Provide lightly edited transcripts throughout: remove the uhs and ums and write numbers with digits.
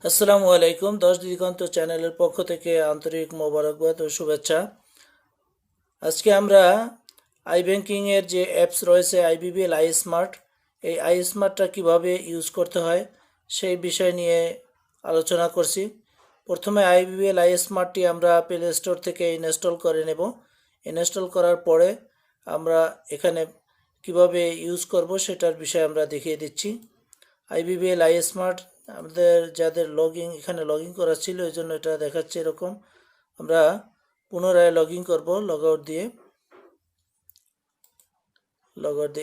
আসসালামু আলাইকুম। 10 দিগন্ত চ্যানেলের পক্ষ থেকে আন্তরিক মোবারকবাদ ও শুভেচ্ছা। আজকে আমরা আই ব্যাংকিং এর যে অ্যাপস রয়েছে IBBL স্মার্ট, এই স্মার্টটা কিভাবে ইউজ করতে হয় সেই বিষয় নিয়ে আলোচনা করছি। প্রথমে IBBL স্মার্টটি আমরা প্লে স্টোর থেকে ইনস্টল করে নেব। ইনস্টল করার পরে আমরা এখানে কিভাবে ইউজ করব সেটার বিষয় আমরা দেখিয়ে দিচ্ছি। IBBL স্মার্ট আমাদের যাদের এখানে লগ ইন করা ছিল এই জন্য এটা দেখাচ্ছে এরকম। আমরা পুনরায় লগ ইন করবো লগ আউট দিয়ে।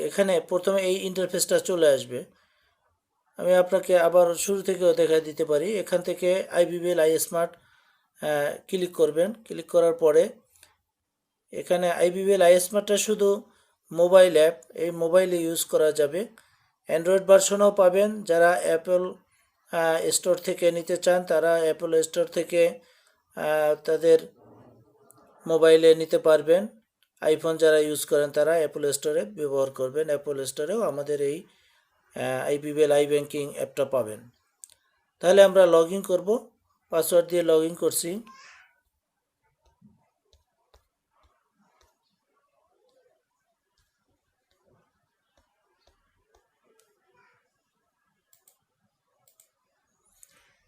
এখানে প্রথমে এই ইন্টারফেসটা চলে আসবে। আমি আপনাকে আবার শুরু থেকেও দেখা দিতে পারি। এখান থেকে IBBL স্মার্ট ক্লিক করবেন। ক্লিক করার পরে এখানে IBBL স্মার্টটা শুধু মোবাইল অ্যাপ, এই মোবাইলে ইউজ করা যাবে। অ্যান্ড্রয়েড ভার্সনও পাবেন। যারা অ্যাপল স্টোর থেকে নিতে চান তারা অ্যাপল স্টোর থেকে তাদের মোবাইলে নিতে পারবেন। আইফোন যারা ইউজ করেন তারা অ্যাপল স্টোরে ব্যবহার করবেন। অ্যাপল স্টোরেও আমাদের এই IBBL ব্যাংকিং অ্যাপটা পাবেন। তাহলে আমরা লগ ইন করবো। পাসওয়ার্ড দিয়ে লগ ইন করছি।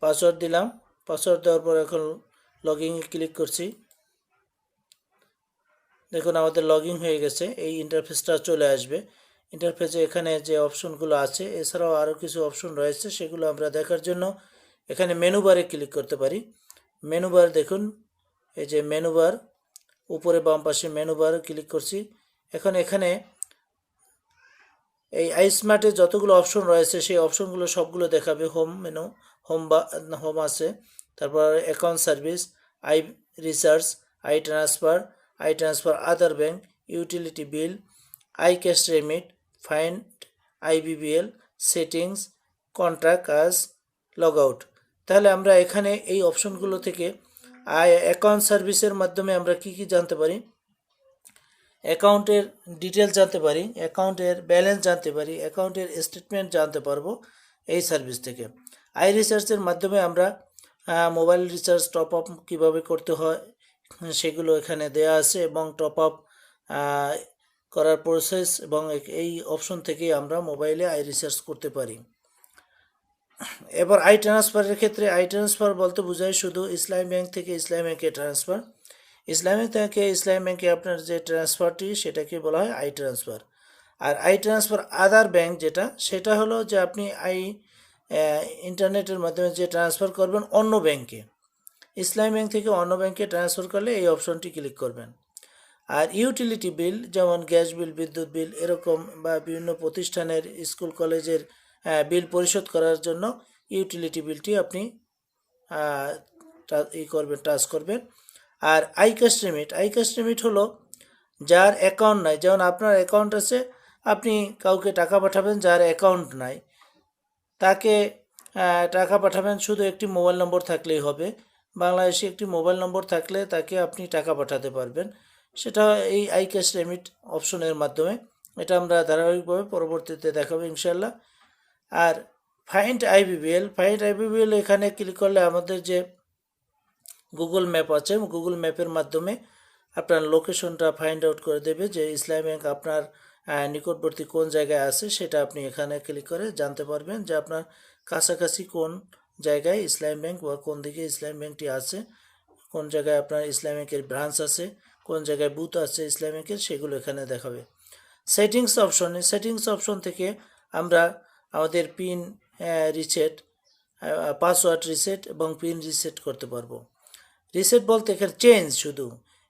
পাসওয়ার্ড দিলাম। পাসওয়ার্ড দেওয়ার পর এখন লগ ইনে ক্লিক করছি। দেখুন আমাদের লগ ইন হয়ে গেছে। এই ইন্টারফেসটা চলে আসবে। ইন্টারফেসে এখানে যে অপশনগুলো আছে এছাড়াও আরও কিছু অপশন রয়েছে, সেগুলো আমরা দেখার জন্য এখানে মেনু বারে ক্লিক করতে পারি। মেনু বার দেখুন, এই যে মেনু বার, উপরে বাম পাশে মেনু বার ক্লিক করছি। এখন এখানে এই স্মার্টে যতগুলো অপশন রয়েছে সেই অপশনগুলো সবগুলো দেখাবে। হোম মেনু, হোম আছে, তারপর account service, I research, I transfer other bank, utility bill, cash remit, find IBBL, settings, contract us, log out. তাহলে আমরা এখানে এই অপশনগুলো থেকে অ্যাকাউন্ট সার্ভিসের মাধ্যমে আমরা কি জানতে পারি? অ্যাকাউন্টের ডিটেলস জানতে পারি, অ্যাকাউন্টের ব্যালেন্স জানতে পারি, অ্যাকাউন্টের স্টেটমেন্ট জানতে পারবো এই সার্ভিস থেকে। রিসার্চের মাধ্যমে আমরা মোবাইল রিচার্জ টপ আপ কীভাবে করতে হয় সেগুলো এখানে দেয়া আছে, এবং টপ আপ করার প্রসেস এবং এই অপশন থেকেই আমরা মোবাইলে রিসার্চ করতে পারি। এবার ট্রান্সফারের ক্ষেত্রে ট্রান্সফার বলতে বোঝায় শুধু ইসলামী ব্যাংক থেকে ইসলামী ব্যাংকে ট্রান্সফার। ইসলামী থেকে ইসলামী ব্যাংকে আপনার যে ট্রান্সফারটি সেটাকে বলা হয় ট্রান্সফার। আর ট্রান্সফার আদার ব্যাংক যেটা, সেটা হলো যে আপনি ইন্টারনেটের মাধ্যমে যে ট্রান্সফার করবেন অন্য ব্যাংকে, ইসলামী ব্যাংক থেকে অন্য ব্যাংকে ট্রান্সফার করলে এই অপশনটি ক্লিক করবেন। আর ইউটিলিটি বিল যেমন গ্যাস বিল, বিদ্যুৎ বিল এরকম, বা বিভিন্ন প্রতিষ্ঠানের স্কুল কলেজের বিল পরিশোধ করার জন্য ইউটিলিটি বিলটি আপনি টাচ করবেন। আর ক্যাশ রেমিট হলো যার অ্যাকাউন্ট নাই, যেমন আপনার অ্যাকাউন্ট আছে, আপনি কাউকে টাকা পাঠাবেন যার অ্যাকাউন্ট নাই, তাকে টাকা পাঠাবেন, শুধু একটি মোবাইল নম্বর থাকলেই হবে। বাংলাদেশে একটি মোবাইল নম্বর থাকলে তাকে আপনি টাকা পাঠাতে পারবেন। সেটা এই ক্যাশ রেমিট অপশনের মাধ্যমে। এটা আমরা ধারাবাহিকভাবে পরবর্তীতে দেখাবো ইনশাল্লাহ। আর ফাইন্ড IBBL এখানে ক্লিক করলে আমাদের যে গুগল ম্যাপ আছে, গুগল ম্যাপের মাধ্যমে আপনার লোকেশনটা ফাইন্ড আউট করে দেবে যে ইসলামী ব্যাংক আপনার নিকটবর্তী কোন জায়গায় আছে, সেটা আপনি এখানে ক্লিক করে জানতে পারবেন যে আপনার কাছাকাছি কোন জায়গায় ইসলামী ব্যাংক বা কোন দিকে ইসলামী ব্যাংকটি আছে, কোন জায়গায় আপনার ইসলামী ব্যাংকের ব্রাঞ্চ আছে, কোন জায়গায় বুথ আছে ইসলামী ব্যাংকের, সেগুলো এখানে দেখাবে। সেটিংস অপশন থেকে আমরা আমাদের পিন রিসেট, পাসওয়ার্ড রিসেট এবং পিন রিসেট করতে পারবো। রিসেট বলতে এখানে চেঞ্জ, শুধু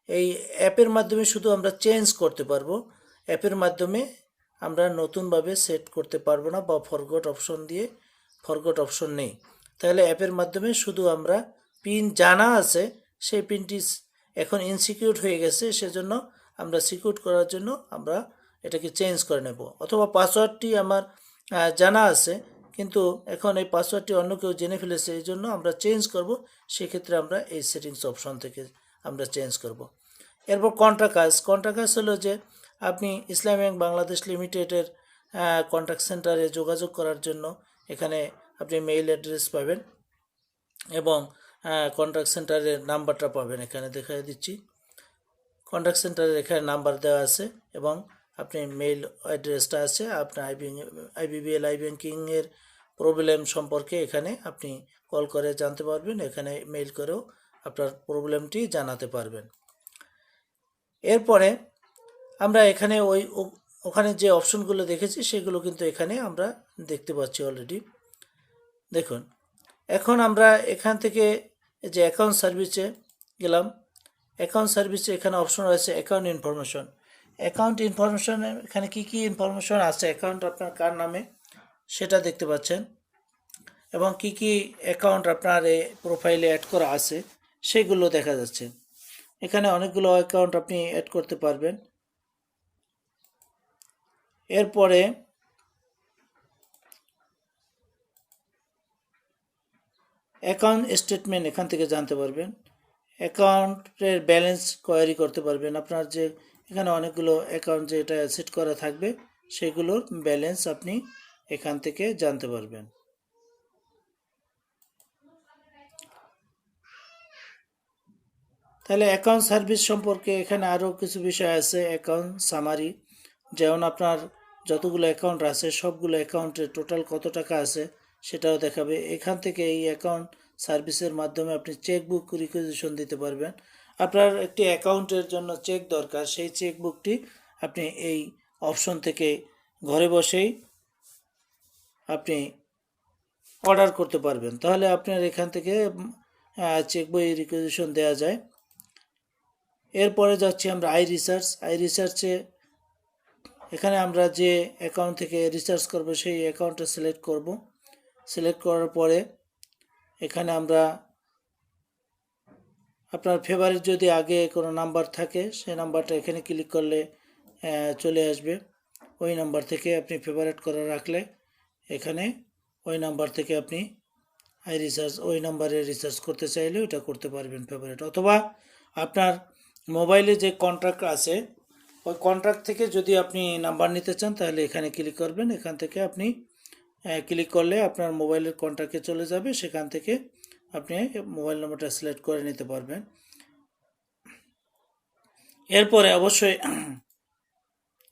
এই অ্যাপের মাধ্যমে শুধু আমরা চেঞ্জ করতে পারবো। অ্যাপের মাধ্যমে আমরা নতুনভাবে সেট করতে পারবো না, বা ফরগট অপশন নেই। তাহলে অ্যাপের মাধ্যমে শুধু আমরা পিন জানা আছে, সেই পিনটি এখন ইনসিকিউর হয়ে গেছে, সেজন্য আমরা সিকিউর করার জন্য আমরা এটাকে চেঞ্জ করে নেব। অথবা পাসওয়ার্ডটি আমার জানা আছে, কিন্তু এখন এই পাসওয়ার্ডটি অন্য কেউ জেনে ফেলেছে, এই জন্য আমরা চেঞ্জ করব। সেক্ষেত্রে আমরা এই সেটিংস অপশন থেকে আমরা চেঞ্জ করব। এরপর কন্ট্রাক্ট হলো যে আপনি ইসলামী ব্যাংক বাংলাদেশ লিমিটেডের কন্ট্যাক্ট সেন্টারে যোগাযোগ করার জন্য এখানে আপনি মেইল অ্যাড্রেস পাবেন। এবং কন্ট্যাক্ট সেন্টারের নাম্বারটা পাবেন, এখানে দেখাই দিচ্ছি। কন্ট্যাক্ট সেন্টারের এখানে নাম্বার দেওয়া আছে এবং আপনি মেইল অ্যাড্রেসটা আছে। আপনার আইবিবিএল ব্যাংকিংয়ের প্রবলেম সম্পর্কে এখানে আপনি কল করে জানতে পারবেন, এখানে মেইল করেও আপনার প্রবলেমটি জানাতে পারবেন। এরপরে আমরা এখানে ওখানে যে অপশনগুলো দেখেছি সেগুলো কিন্তু এখানে আমরা দেখতে পাচ্ছি অলরেডি। দেখুন, এখন আমরা এখান থেকে যে অ্যাকাউন্ট সার্ভিসে গেলাম। অ্যাকাউন্ট সার্ভিসে এখানে অপশন রয়েছে অ্যাকাউন্ট ইনফরমেশন। অ্যাকাউন্ট ইনফরমেশনে এখানে কি কি ইনফরমেশন আছে, অ্যাকাউন্ট আপনার কার নামে সেটা দেখতে পাচ্ছেন, এবং কি কি অ্যাকাউন্ট আপনার এই প্রোফাইলে অ্যাড করা আছে সেগুলো দেখা যাচ্ছে। এখানে অনেকগুলো অ্যাকাউন্ট আপনি অ্যাড করতে পারবেন। এরপরে অ্যাকাউন্ট স্টেটমেন্ট এখান থেকে জানতে পারবেন। অ্যাকাউন্টের ব্যালেন্স কোয়ারি করতে পারবেন। আপনার যে এখানে অনেকগুলো অ্যাকাউন্ট যেটা সেট করা থাকবে সেগুলোর ব্যালেন্স আপনি এখান থেকে জানতে পারবেন। তাহলে অ্যাকাউন্ট সার্ভিস সম্পর্কে এখানে আরও কিছু বিষয় আছে। অ্যাকাউন্ট সামারি, যেমন আপনার যতগুলো অ্যাকাউন্ট আছে সবগুলো অ্যাকাউন্টে টোটাল কত টাকা আছে সেটাও দেখাবে। এখান থেকে এই অ্যাকাউন্ট সার্ভিসের মাধ্যমে আপনি চেকবুক রিকুইজিশন দিতে পারবেন। আপনার একটি অ্যাকাউন্টের জন্য চেক দরকার, সেই চেকবুকটি আপনি এই অপশন থেকে ঘরে বসেই আপনি অর্ডার করতে পারবেন। তাহলে আপনার এখান থেকে চেক বই রিকুইজিশন দেওয়া যায়। এরপরে যাচ্ছি আমরা আই রিসার্চে। এখানে আমরা যে অ্যাকাউন্ট থেকে রিসার্চ করব সেই অ্যাকাউন্টটা সিলেক্ট করব। সিলেক্ট করার পরে এখানে আমরা আপনার ফেভারিট যদি আগে কোনো নাম্বার থাকে সেই নাম্বারটা এখানে ক্লিক করলে চলে আসবে। ওই নাম্বার থেকে আপনি ফেভারিট করে রাখলে এখানে ওই নাম্বার থেকে আপনি ওই নাম্বারে রিসার্চ করতে চাইলে ওইটা করতে পারবেন ফেভারিট। অথবা আপনার মোবাইলে যে কন্ট্রাক্ট আছে ওই কন্ট্রাক্ট থেকে যদি আপনি নাম্বার নিতে চান তাহলে এখানে ক্লিক করবেন। এখান থেকে আপনি ক্লিক করলে আপনার মোবাইলের কন্ট্রাক্টে চলে যাবে, সেখান থেকে আপনি মোবাইল নম্বরটা সিলেক্ট করে নিতে পারবেন। এরপরে অবশ্যই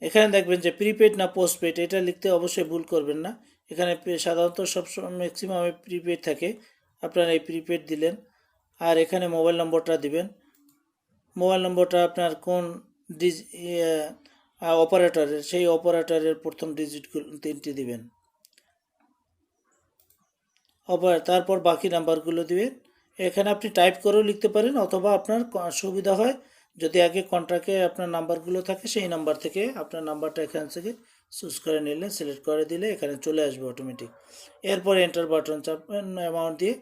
এখানে দেখবেন যে প্রিপেড না পোস্টপেড, এটা লিখতে অবশ্যই ভুল করবেন না। এখানে সাধারণত সবসময় ম্যাক্সিমাম প্রিপেড থাকে, আপনারা এই প্রিপেড দিলেন। আর এখানে মোবাইল নম্বরটা দিবেন। মোবাইল নম্বরটা আপনার কোন অপারেটরের, সেই অপারেটরের প্রথম ডিজিটগুলো 3টি দিবেন। তারপর বাকি নাম্বারগুলো দিবেন। এখানে আপনি টাইপ করেও লিখতে পারেন, অথবা আপনার সুবিধা হয় যদি আগে কন্ট্রাক্টে আপনার নাম্বারগুলো থাকে সেই নাম্বার থেকে আপনার নাম্বারটা এখান থেকে চুজ করে নিলে, সিলেক্ট করে দিলে এখানে চলে আসবে অটোমেটিক। এরপর এন্টার বাটন চাপবেন, অ্যামাউন্ট দিয়ে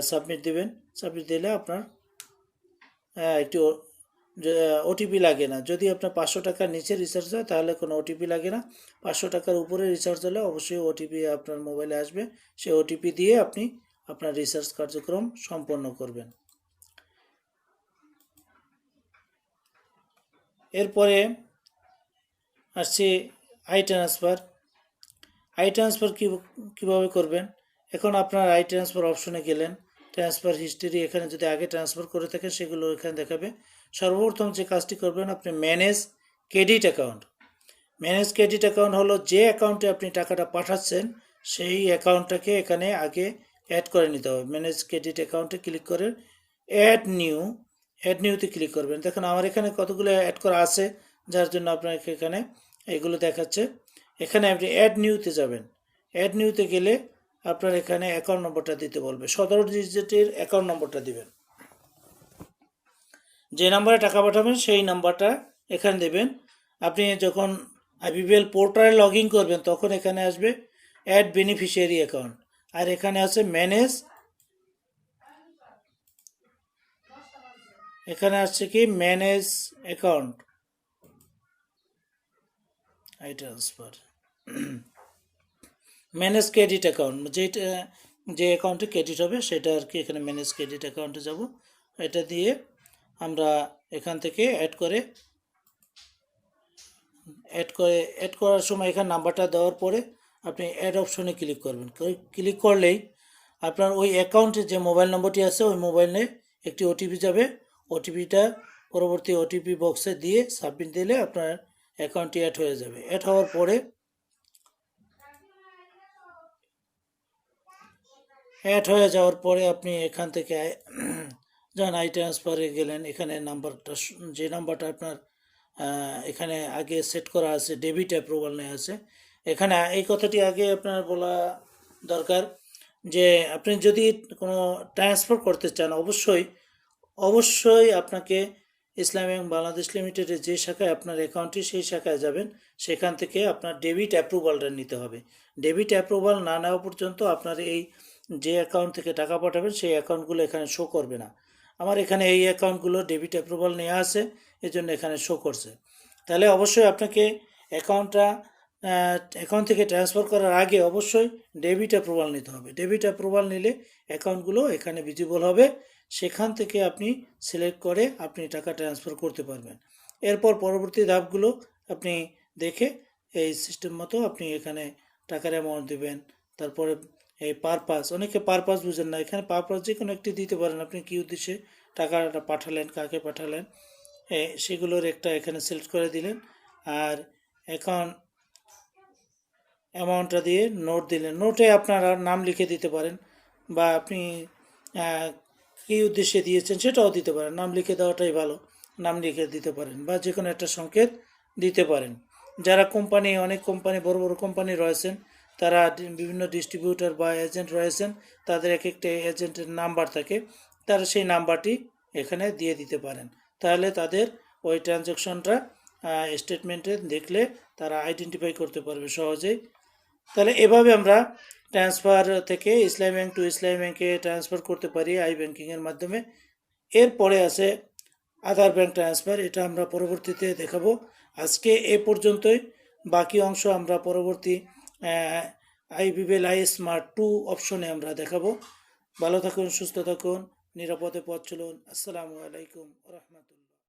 সাবমিট দিবেন। সাবমিট দিলে আপনার একটি ওটিপি লাগে না। যদি আপনার 500 টাকার নিচে রিচার্জ হয় তাহলে কোনো ওটিপি লাগে না। 500 টাকার উপরে রিচার্জ হলে অবশ্যই ওটিপি আপনার মোবাইলে আসবে। সেই ওটিপি দিয়ে আপনি আপনার রিচার্জ কার্যক্রম সম্পন্ন করবেন। এরপরে আসছে আই ট্রান্সফার। আই ট্রান্সফার কীভাবে করবেন? এখন আপনার আই ট্রান্সফার অপশনে গেলেন, ট্রান্সফার হিস্ট্রি, এখানে যদি আগে ট্রান্সফার করে থাকেন সেগুলো এখানে দেখাবে। সর্বপ্রথম যে কাজটি করবেন আপনি manage credit account. Manage credit account হলো যে অ্যাকাউন্টে আপনি টাকাটা পাঠাচ্ছেন সেই অ্যাকাউন্টটাকে এখানে আগে অ্যাড করে নিতে হবে। ম্যানেজ ক্রেডিট অ্যাকাউন্টে ক্লিক করে অ্যাড নিউতে ক্লিক করবেন। দেখুন আমার এখানে কতগুলো অ্যাড করা আছে, যার জন্য আপনাকে এখানে এগুলো দেখাচ্ছে। এখানে আপনি অ্যাড নিউতে যাবেন। অ্যাড নিউতে গেলে আপনার এখানে অ্যাকাউন্ট নম্বরটা দিতে বলবে, 17 ডিজিটের অ্যাকাউন্ট নম্বরটা দিবেন। যে নাম্বারে টাকা পাঠাবেন সেই নাম্বারটা এখানে দেবেন। আপনি যখন IBBL পোর্টালে লগ ইন করবেন তখন এখানে আসবে অ্যাড বেনিফিশিয়ারি অ্যাকাউন্ট, আর এখানে আছে এখানে আসছে কি manage account I transfer manage credit account, যে অ্যাকাউন্টে ক্রেডিট হবে সেটা আর কি। এখানে ম্যানেজ ক্রেডিট অ্যাকাউন্টে যাব, এটা দিয়ে আমরা এখান থেকে অ্যাড করার সময় এখানে নাম্বারটা দেওয়ার পরে আপনি অ্যাড অপশনে ক্লিক করবেন। ক্লিক করলেই আপনার ওই অ্যাকাউন্টে যে মোবাইল নম্বরটি আছে ওই মোবাইলে একটি ওটিপি যাবে। ওটিপিটা পরবর্তী ওটিপি বক্সে দিয়ে সাবমিট দিলে আপনার অ্যাকাউন্টটি অ্যাড হয়ে যাবে। অ্যাড হওয়ার পরে আপনি এখান থেকে যখন ট্রান্সফারে গেলেন, এখানে নাম্বারটা যে নাম্বারটা আপনার এখানে আগে সেট করা আছে, ডেবিট অ্যাপ্রুভাল নিয়ে আছে। এখানে এই কথাটি আগে আপনার বলা দরকার যে আপনি যদি কোনো ট্রান্সফার করতে চান, অবশ্যই আপনাকে ইসলাম ব্যাংক বাংলাদেশ লিমিটেডের যে শাখায় আপনার অ্যাকাউন্টটি, সেই শাখায় যাবেন। সেখান থেকে আপনার ডেবিট অ্যাপ্রুভালটা নিতে হবে। ডেবিট অ্যাপ্রুভাল না নেওয়া পর্যন্ত আপনার এই যে অ্যাকাউন্ট থেকে টাকা পাঠাবেন সেই অ্যাকাউন্টগুলো এখানে শো করবে না। আমার এখানে এই অ্যাকাউন্টগুলো ডেবিট অ্যাপ্রুভাল নেওয়া আছে, এজন্য এখানে শো করছে। তাহলে অবশ্যই আপনাকে অ্যাকাউন্ট থেকে ট্রান্সফার করার আগে অবশ্যই ডেবিট অ্যাপ্রুভাল নিতে হবে। ডেবিট অ্যাপ্রুভাল নিলে অ্যাকাউন্টগুলো এখানে ভিজিবল হবে। সেখান থেকে আপনি সিলেক্ট করে আপনি টাকা ট্রান্সফার করতে পারবেন। এরপর পরবর্তী ধাপগুলো আপনি দেখে এই সিস্টেম মতো আপনি এখানে টাকার অ্যামাউন্ট দেবেন। তারপরে এই পারপাস, অনেকে পারপাস বুঝেন না, এখানে পারপাস যে কোনো একটি দিতে পারেন। আপনি কী উদ্দেশ্যে টাকাটা পাঠালেন, কাকে পাঠালেন, সেগুলোর একটা এখানে সিলেক্ট করে দিলেন। আর এখন অ্যামাউন্টটা দিয়ে নোট দিলেন। নোটে আপনারা নাম লিখে দিতে পারেন, বা আপনি কী উদ্দেশ্যে দিয়েছেন সেটাও দিতে পারেন। নাম লিখে দেওয়াটাই ভালো, নাম লিখে দিতে পারেন, বা যে কোনো একটা সংকেত দিতে পারেন। যারা অনেক কোম্পানি, বড় বড় কোম্পানি রয়েছেন, তারা বিভিন্ন ডিস্ট্রিবিউটর বা এজেন্ট রয়েছেন, তাদের এক একটা এজেন্টের নাম্বার থাকে, তারা সেই নাম্বারটি এখানে দিয়ে দিতে পারেন। তাহলে তাদের ওই ট্রানজ্যাকশনটা স্টেটমেন্টে দেখলে তারা আইডেন্টিফাই করতে পারবে সহজেই। তাহলে এভাবে আমরা ট্রান্সফার থেকে ইসলামী ব্যাংক টু ইসলামী ব্যাংকে ট্রান্সফার করতে পারি আই ব্যাংকিংয়ের মাধ্যমে। এরপরে আছে আদার ব্যাংক ট্রান্সফার, এটা আমরা পরবর্তীতে দেখাবো। আজকে এ পর্যন্তই। বাকি অংশ আমরা পরবর্তী IBBL স্মার্ট 2 অপশনে আমরা দেখাবো। ভালো থাকুন, সুস্থ থাকুন, নিরাপদে পথ চলুন। আসসালামু আলাইকুম রহমতুল্লাহ।